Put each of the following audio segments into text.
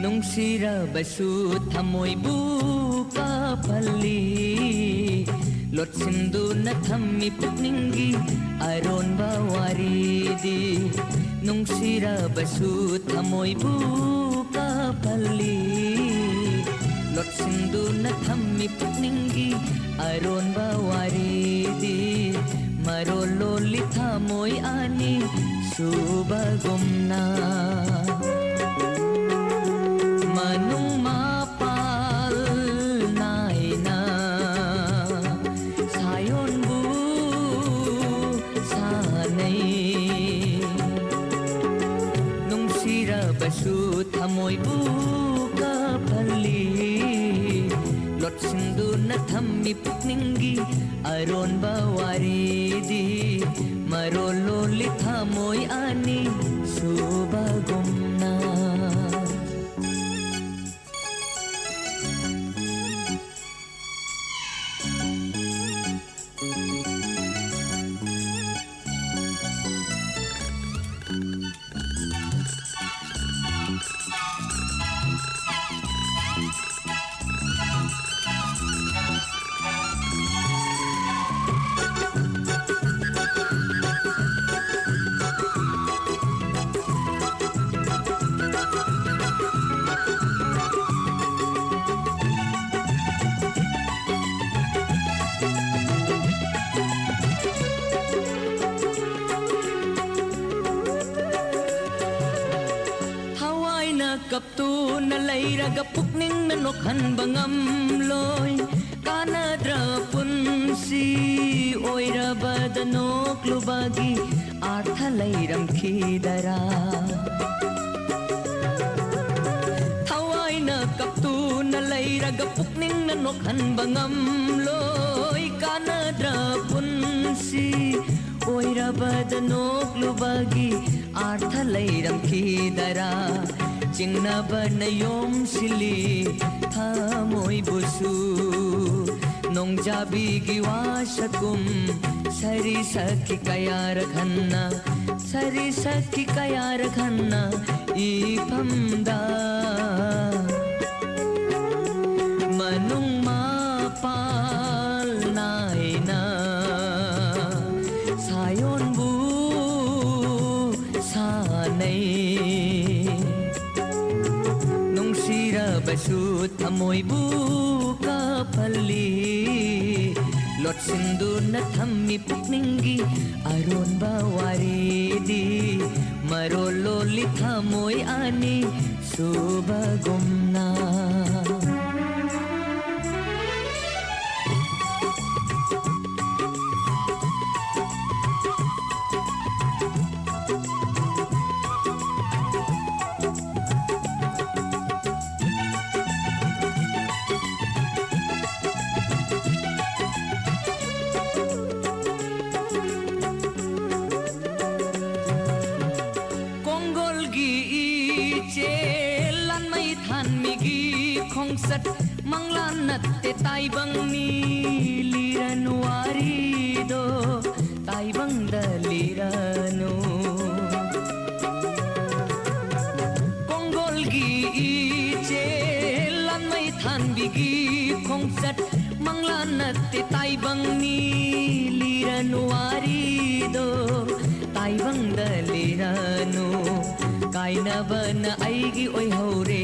Nungsirabasу thamoibu kapali Lotsindu na thammi pukningi aron bawaridi Nungsirabasu thamoibu kapali Lotsindu na thammi pukningi aron bawaridi Marololi thamoi ani subagumna Manung mapal naina sayon bu sanay Nung sirabasu thamoy bu kapali Lotsindu na thammi pukningi aron bawaridi Marololi thamoy ani subagumna Kaptu na layraga pukning nanokhan bangam loy Kanadra punsi oira badanok lubagi Artha layram khidara Thawai na kaptu na layraga pukning nanokhan bangam loy Kanadra punsi oira badanok lubagi Artha layram khidara Jingna banayom sili thamoy busu Nong jabi giwa sakum Sari sakhi kaya rakhanna Sari sakhi kaya rakhanna Ipamda Manung mapal naina Sayon bu sanay Sirabasu thamoy bu kapali Lotsindu na thammi pukningi aron bawaridi Marololi thamoy ani subagumna Sat manglanat te taibang ni liranwari do taibang dalirano Konggol gi iche lan may than bigi khongsat manglanat te taibang ni liranwari do taibang dalirano kaina bana aigi oi haure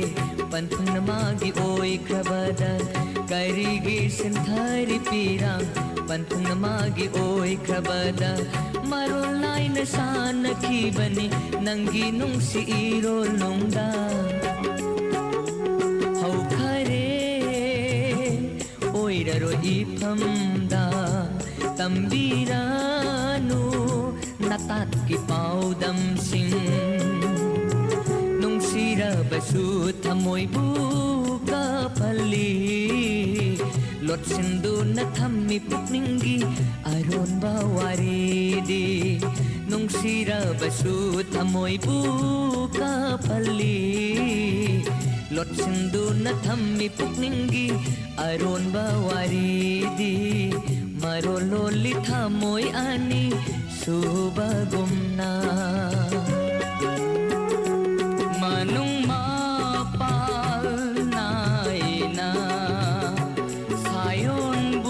Panthung namagi oi krabada Karigi sinthari pirang Panthung namagi oi krabada Marol nai na sana kibani Nangi nung si irol nungda Hau khare Oi raro ipamda Tambirano Natat ki pau dam sing Sirabasu thamoy bu kapali Lotsindu na thammi pukningi aron bawaridi ꯅꯨꯡꯁꯤꯔꯕꯁꯨ ꯊꯃꯣꯏꯕꯨ ꯀꯥꯞꯍꯜꯂꯤ ꯂꯣꯠꯁꯤꯟꯗꯨꯅ ꯊꯝꯃꯤ ꯄꯨꯛꯅꯤꯡꯒꯤ ꯑꯔꯣꯟꯕ ꯋꯥꯔꯤꯗꯤ ꯃꯔꯣꯜ ꯂꯣꯜꯂꯤ ꯊꯃꯣꯏ ꯑꯅꯤ ꯁꯨꯕꯒꯨꯝꯅ ꯃꯅꯨꯡ ꯃꯄꯥꯜ ꯅꯥꯏꯅ 사연부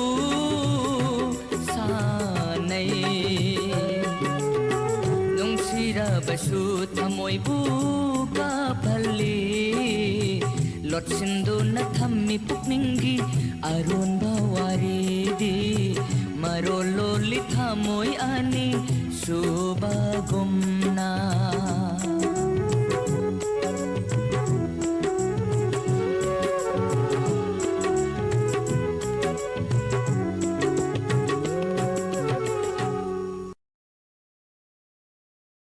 사나이 농시라바수 타모이부 까팔리 롯신도나 탐미 푹닝기 아론바 와리디 마롤롤리 타모이 아니 수